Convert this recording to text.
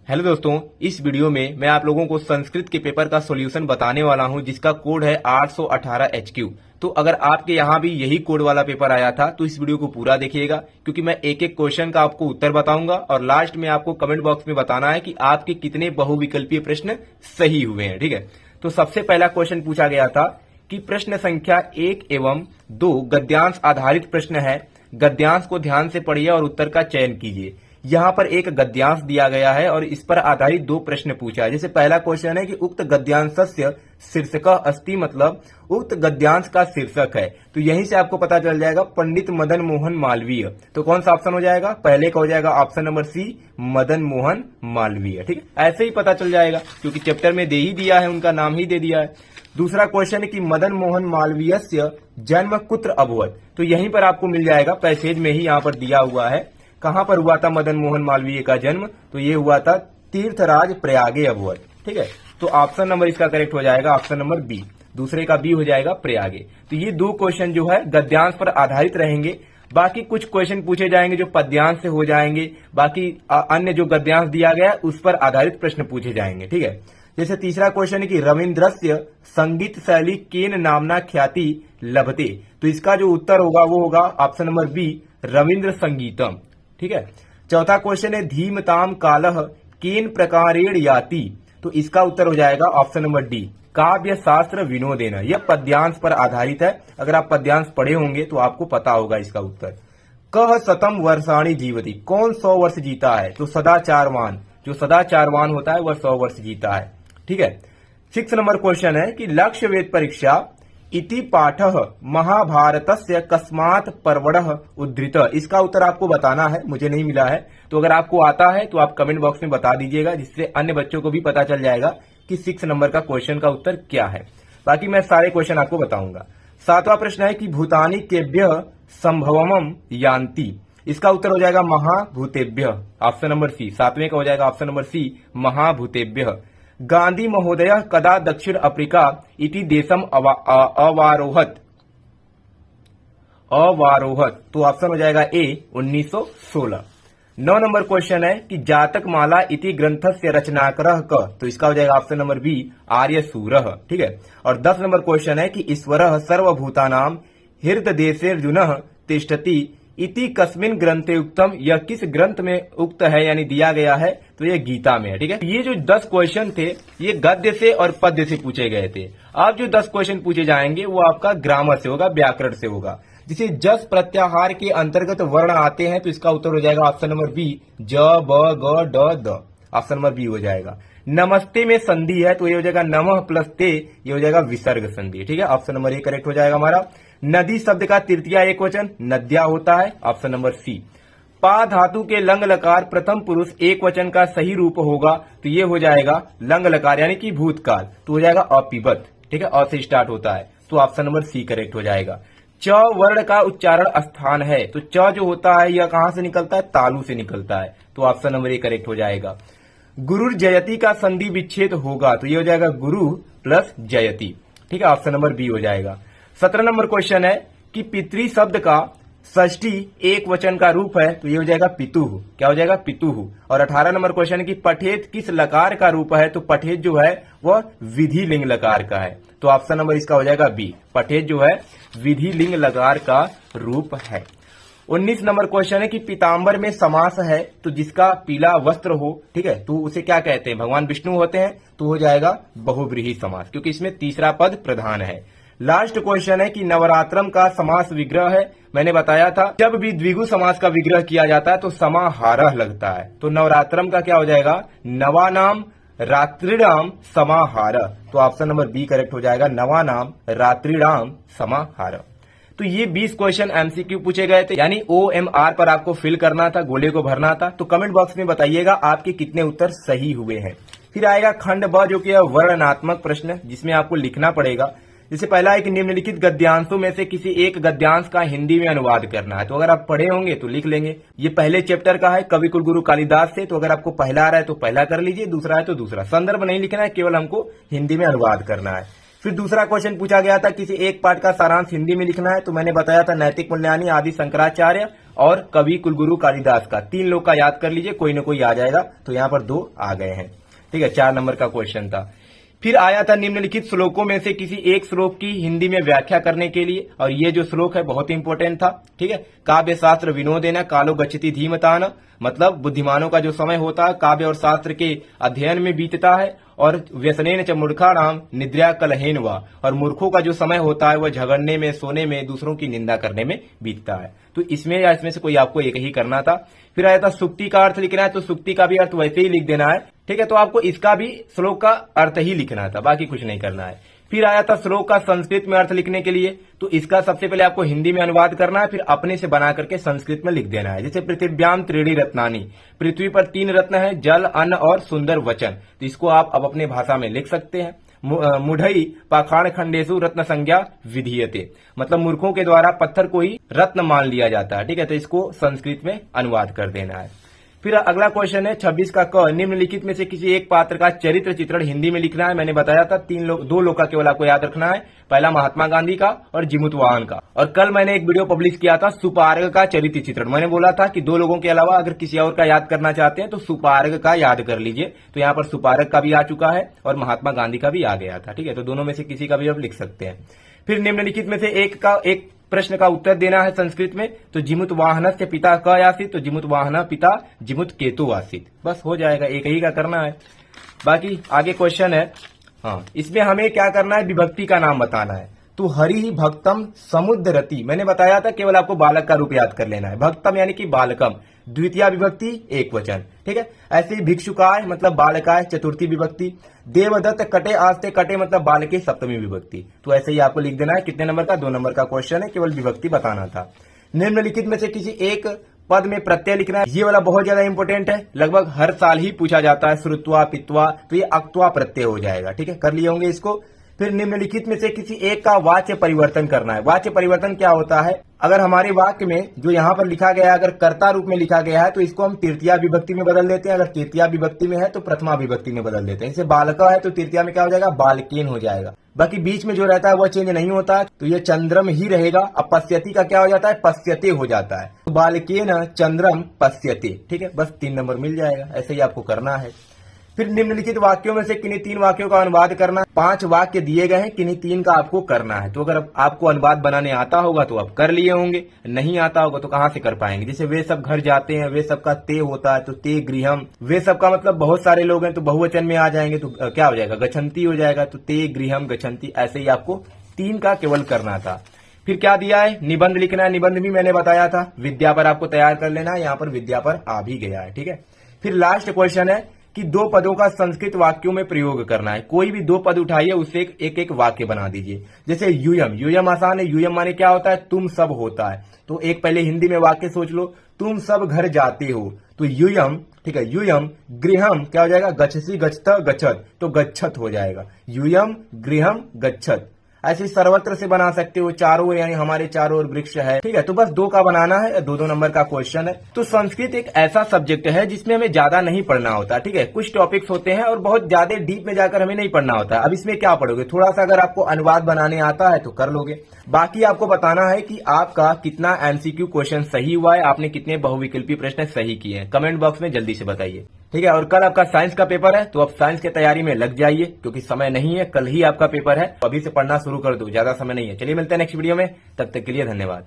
Hello दोस्तों, इस video में मैं आप लोगों को संस्कृत के पेपर का सॉल्यूशन बताने वाला हूं जिसका कोड है 818HQ। तो अगर आपके यहाँ भी यही कोड वाला पेपर आया था तो इस वीडियो को पूरा देखिएगा, क्योंकि मैं एक एक क्वेश्चन का आपको उत्तर बताऊंगा और लास्ट में आपको कमेंट बॉक्स में बताना है कि आपके कितने बहुविकल्पीय प्रश्न सही हुए हैं। ठीक है, तो सबसे पहला क्वेश्चन पूछा गया था कि प्रश्न संख्या 1 एवं 2 गद्यांश आधारित प्रश्न है। गद्यांश को ध्यान से पढ़िए और उत्तर का चयन कीजिए। यहाँ पर एक गद्यांश दिया गया है और इस पर आधारित 2 प्रश्न पूछा है। जैसे पहला क्वेश्चन है कि उक्त गद्यांशस्य शीर्षक अस्ति, मतलब उक्त गद्यांश का शीर्षक है। तो यहीं से आपको पता चल जाएगा पंडित मदन मोहन मालवीय। तो कौन सा ऑप्शन हो जाएगा? पहले का हो जाएगा option number C, Madan Mohan Malaviya. ठीक है, ऐसे ही पता चल जाएगा क्योंकि चैप्टर में दे ही दिया है, उनका नाम ही दे दिया है। दूसरा क्वेश्चन है कि मदन मोहन मालवीयस्य जन्म कुत्र अभवत। तो यहीं पर आपको मिल जाएगा, पैसेज में ही यहाँ पर दिया हुआ है। कहां पर हुआ था मदन मोहन मालवीय का जन्म? तो ये हुआ था तीर्थराज प्रयागे अभवत। ठीक है, तो ऑप्शन नंबर इसका करेक्ट हो जाएगा ऑप्शन नंबर बी। दूसरे का बी हो जाएगा प्रयागे। तो ये 2 क्वेश्चन जो है गद्यांश पर आधारित रहेंगे। बाकी कुछ क्वेश्चन पूछे जाएंगे जो पद्यांश से हो जाएंगे। बाकी अन्य जो गद्यांश दिया गया है उस पर आधारित प्रश्न पूछे जाएंगे। ठीक है, जैसे तीसरा क्वेश्चन है कि रविन्द्रस्य संगीत शैली केन नामना ख्याति लभते। तो इसका जो उत्तर होगा वो होगा ऑप्शन नंबर बी, रविन्द्र संगीतम। ठीक है, चौथा क्वेश्चन है धीमताम कालह केन प्रकारेण याति। तो इसका उत्तर हो जाएगा ऑप्शन नंबर डी, काव्य शास्त्र विनोदेन। यह पद्यांश पर आधारित है। अगर आप पद्यांश पढ़े होंगे तो आपको पता होगा इसका उत्तर। कह शतम वर्षाणी जीवति, कौन 100 वर्ष जीता है? तो सदाचारवान, जो सदाचारवान होता है वह 100 वर्ष जीता है। ठीक है, 6 नंबर क्वेश्चन है कि लक्ष्य वेद परीक्षा इति पाठः महाभारतस्य कस्मात् पर्वणः उद्धृत। इसका उत्तर आपको बताना है, मुझे नहीं मिला है। तो अगर आपको आता है तो आप कमेंट बॉक्स में बता दीजिएगा, जिससे अन्य बच्चों को भी पता चल जाएगा कि 6 नंबर का क्वेश्चन का उत्तर क्या है। बाकी मैं सारे क्वेश्चन आपको बताऊंगा। 7वां प्रश्न है कि भूतानि केभ्य संभवम यान्ति। इसका उत्तर हो जाएगा महाभूतेभ्य, ऑप्शन नंबर सी। 7वें का हो जाएगा ऑप्शन नंबर सी, महाभूतेभ्य। गांधी महोदय कदा दक्षिण अफ्रीका इति देशम अवारोहत। तो ऑप्शन हो जाएगा ए, 1916। 9 नंबर क्वेश्चन है कि जातक माला इति ग्रंथस्य रचनाकारः क। तो इसका हो जाएगा ऑप्शन नंबर बी, आर्यसूरः। ठीक है, और 10 नंबर क्वेश्चन है कि ईश्वरः सर्वभूतानां हृदयदेशेर्जुनः तिष्ठति इति कस्मिन ग्रंथे उक्तम। यह किस ग्रंथ में उक्त है यानी दिया गया है? तो ये गीता में है। ठीक है, ये जो 10 क्वेश्चन थे ये गद्य से और पद्य से पूछे गए थे। अब जो 10 क्वेश्चन पूछे जाएंगे वो आपका ग्रामर से होगा, व्याकरण से होगा। जिसे जस प्रत्याहार के अंतर्गत वर्ण आते हैं तो इसका उत्तर हो जाएगा ऑप्शन नंबर बी, ज ब ग ड द। ऑप्शन नंबर बी हो जाएगा। नमस्ते में संधि है तो ये हो जाएगा नमः प्लस ते, ये हो जाएगा विसर्ग संधि। ठीक है, ऑप्शन नंबर ए करेक्ट हो जाएगा हमारा। नदी शब्द का तृतीया एक वचन नद्या होता है, ऑप्शन नंबर सी। पा धातु के लंग लकार प्रथम पुरुष एक वचन का सही रूप होगा तो ये हो जाएगा लंग लकार यानी कि भूतकाल, तो हो जाएगा अपिबत। ठीक है, अ से स्टार्ट होता है तो ऑप्शन नंबर सी करेक्ट हो जाएगा। च वर्ण का उच्चारण स्थान है तो च जो होता है यह कहां से निकलता है? तालु से निकलता है, तो ऑप्शन नंबर ए करेक्ट हो जाएगा। गुरु जयति का संधि विच्छेद होगा तो ये हो जाएगा गुरु प्लस जयति। ठीक है, ऑप्शन नंबर बी हो जाएगा। 17 नंबर क्वेश्चन है कि पितृ शब्द का षष्ठी एक वचन का रूप है तो ये हो जाएगा पितुः। क्या हो जाएगा? पितुः। और 18 नंबर क्वेश्चन है कि पठेत किस लकार का रूप है? तो पठेत जो है वह विधि लिंग लकार का है, तो ऑप्शन नंबर इसका हो जाएगा बी, पठेत जो है विधि लिंग लकार का रूप है। 19 नंबर क्वेश्चन है कि पीताम्बर में समास है तो जिसका पीला वस्त्र हो, ठीक है, तो उसे क्या कहते हैं? भगवान विष्णु होते हैं, तो हो जाएगा बहुव्रीहि समास, क्योंकि इसमें तीसरा पद प्रधान है। लास्ट क्वेश्चन है कि नवरात्रम का समास विग्रह है। मैंने बताया था जब भी द्विगु समास का विग्रह किया जाता है तो समाहारः लगता है, तो नवरात्रम का क्या हो जाएगा? नवानाम रात्रिणाम समाहारः। तो ऑप्शन नंबर बी करेक्ट हो जाएगा, नवानाम रात्रिणाम समाहारः। तो ये 20 क्वेश्चन एमसीक्यू पूछे गए थे, यानी OMR पर आपको फिल करना था, गोले को भरना था। तो कमेंट बॉक्स में बताइएगा आपके कितने उत्तर सही हुए हैं। फिर आएगा खंड ब जो कि है वर्णनात्मक प्रश्न, जिसमें आपको लिखना पड़ेगा। जैसे पहला एक निम्नलिखित गद्यांशों में से किसी एक गद्यांश का हिंदी में अनुवाद करना है। तो अगर आप पढ़े होंगे तो लिख लेंगे। ये पहले चैप्टर का है कवि कुलगुरु कालिदास से, तो अगर आपको पहला आ रहा है तो पहला कर लीजिए, दूसरा है तो दूसरा। संदर्भ नहीं लिखना है, केवल हमको हिंदी में अनुवाद करना है। फिर दूसरा क्वेश्चन पूछा गया था किसी एक पाठ का सारांश हिंदी में लिखना है, तो मैंने बताया था नैतिक मूल्यानि, आदि शंकराचार्य और कवि कुलगुरु कालिदास का। 3 लोग का याद कर लीजिए, कोई ना कोई आ जाएगा। तो यहाँ पर 2 आ गए हैं। ठीक है, 4 नंबर का क्वेश्चन था। फिर आया था निम्नलिखित श्लोकों में से किसी एक श्लोक की हिंदी में व्याख्या करने के लिए, और ये जो श्लोक है बहुत इंपॉर्टेंट था। ठीक है, काव्य शास्त्र विनोदेन कालो गच्छति धीमतान, मतलब बुद्धिमानों का जो समय होता है काव्य और शास्त्र के अध्ययन में बीतता है, और व्यसनेन च मूर्खाणाम निद्रा कलहेन वा, और मूर्खों का जो समय होता है वह झगड़ने में, सोने में, दूसरों की निंदा करने में बीतता है। तो इसमें या इसमें से कोई आपको एक ही करना था। फिर आया था सुक्ति का अर्थ लिखना है, तो सुक्ति का भी अर्थ वैसे ही लिख देना है। ठीक है, तो आपको इसका भी श्लोक का अर्थ ही लिखना था, बाकी कुछ नहीं करना है। फिर आया था श्लोक का संस्कृत में अर्थ लिखने के लिए, तो इसका सबसे पहले आपको हिंदी में अनुवाद करना है, फिर अपने से बना करके संस्कृत में लिख देना है। जैसे पृथिव्याम त्रीणि रत्नानि, पृथ्वी पर 3 रत्न है, जल, अन्न और सुंदर वचन। तो इसको आप अब अपने भाषा में लिख सकते हैं। मुढ़ई पाखाण खंडेशु रत्न संज्ञा विधीयते, मतलब मूर्खों के द्वारा पत्थर को ही रत्न मान लिया जाता है। ठीक है, तो इसको संस्कृत में अनुवाद कर देना है। फिर अगला क्वेश्चन है 26 का क, निम्नलिखित में से किसी एक पात्र का चरित्र चित्रण हिंदी में लिखना है। मैंने बताया था 2 लोग का केवल आपको याद रखना है, पहला महात्मा गांधी का और जिमुत वाहन का। और कल मैंने एक वीडियो पब्लिश किया था सुपार्ग का चरित्र चित्रण। मैंने बोला था कि 2 लोगों के अलावा अगर किसी और का याद करना चाहते हैं तो सुपार्ग का याद कर लीजिए। तो यहाँ पर सुपार्ग का भी आ चुका है और महात्मा गांधी का भी आ गया था। ठीक है, तो दोनों में से किसी का भी आप लिख सकते हैं। फिर निम्नलिखित में से एक प्रश्न का उत्तर देना है संस्कृत में, तो जिमुत वाहन से पिता क आसीत, तो जिमुत वाहन पिता जिमुत केतु आसीत। बस हो जाएगा, एक ही का करना है। बाकी आगे क्वेश्चन है, हाँ, इसमें हमें क्या करना है, विभक्ति का नाम बताना है। तो हरि ही भक्तम समुद्रति, मैंने बताया था केवल आपको बालक का रूप याद कर लेना है। भक्तम यानी कि बालकम, द्वितीय विभक्ति एक वचन। ठीक है, ऐसे ही भिक्षुकाय मतलब बालकाय चतुर्थी विभक्ति। देवदत्त कटे आस्ते, कटे मतलब बालके सप्तमी विभक्ति। तो ऐसे ही आपको लिख देना है। कितने नंबर का, 2 नंबर का क्वेश्चन है, केवल विभक्ति बताना था। निम्नलिखित में से किसी एक पद में प्रत्यय लिखना है। ये वाला बहुत ज्यादा इंपॉर्टेंट है, लगभग हर साल ही पूछा जाता है। श्रुत्वा पित्वा, तो ये अक्त्वा प्रत्यय हो जाएगा। ठीक है, कर लिए होंगे इसको। फिर निम्नलिखित में से किसी एक का वाच्य परिवर्तन करना है। वाच्य परिवर्तन क्या होता है, अगर हमारे वाक्य में जो यहाँ पर लिखा गया है अगर कर्ता रूप में लिखा गया है तो इसको हम तृतीया विभक्ति में बदल देते हैं, अगर तृतीया विभक्ति में है तो प्रथमा विभक्ति में बदल देते हैं। जैसे बालका है तो तृतीया में क्या हो जाएगा, बालकेन हो जाएगा। बाकी बीच में जो रहता है वह चेंज नहीं होता, तो ये चंद्रम ही रहेगा। अब पश्यति का क्या हो जाता है, पश्यते हो जाता है। तो बालकेन चंद्रम पश्यते। ठीक है, बस 3 नंबर मिल जाएगा। ऐसे ही आपको करना है। फिर निम्नलिखित वाक्यों में से किन्हीं 3 वाक्यों का अनुवाद करना। 5 वाक्य दिए गए हैं, किन्हीं 3 का आपको करना है। तो अगर आपको अनुवाद बनाने आता होगा तो आप कर लिए होंगे, नहीं आता होगा तो कहां से कर पाएंगे। जैसे वे सब घर जाते हैं, वे सब का ते होता है तो ते गृहम। वे सब का मतलब बहुत सारे लोग हैं तो बहुवचन में आ जाएंगे तो क्या हो जाएगा, गच्छन्ति हो जाएगा। तो ते गृहम गच्छन्ति। ऐसे ही आपको 3 का केवल करना था। फिर क्या दिया है, निबंध लिखना है। निबंध भी मैंने बताया था, विद्या पर आपको तैयार कर लेना है। यहाँ पर विद्या पर आ भी गया है। ठीक है, फिर लास्ट क्वेश्चन है कि 2 पदों का संस्कृत वाक्यों में प्रयोग करना है। कोई भी 2 पद उठाइए, उससे एक वाक्य बना दीजिए। जैसे यूयम, यूयम आसान है। यूयम माने क्या होता है, तुम सब होता है। तो एक पहले हिंदी में वाक्य सोच लो, तुम सब घर जाते हो। तो यूयम, ठीक है, यूयम गृहम क्या हो जाएगा, गच्छसि गच्छत गच्छत, तो गच्छत हो जाएगा। यूयम गृहम गच्छत। ऐसे सर्वत्र से बना सकते हो, चारों यानी हमारे चारों ओर वृक्ष है। ठीक है, तो बस 2 का बनाना है। 2-2 नंबर का क्वेश्चन है। तो संस्कृत एक ऐसा सब्जेक्ट है जिसमें हमें ज्यादा नहीं पढ़ना होता। ठीक है, कुछ टॉपिक्स होते हैं और बहुत ज्यादा डीप में जाकर हमें नहीं पढ़ना होता। अब इसमें क्या पढ़ोगे, थोड़ा सा अगर आपको अनुवाद बनाने आता है तो कर लोगे। बाकी आपको बताना है कि आपका कितना एमसीक्यू क्वेश्चन सही हुआ है, आपने कितने बहुविकल्पी प्रश्न सही किए हैं। कमेंट बॉक्स में जल्दी से बताइए। ठीक है, और कल आपका साइंस का पेपर है तो आप साइंस की तैयारी में लग जाइए, क्योंकि समय नहीं है, कल ही आपका पेपर है। अभी से पढ़ना शुरू कर दो, ज्यादा समय नहीं है। चलिए मिलते हैं नेक्स्ट वीडियो में, तब तक के लिए धन्यवाद।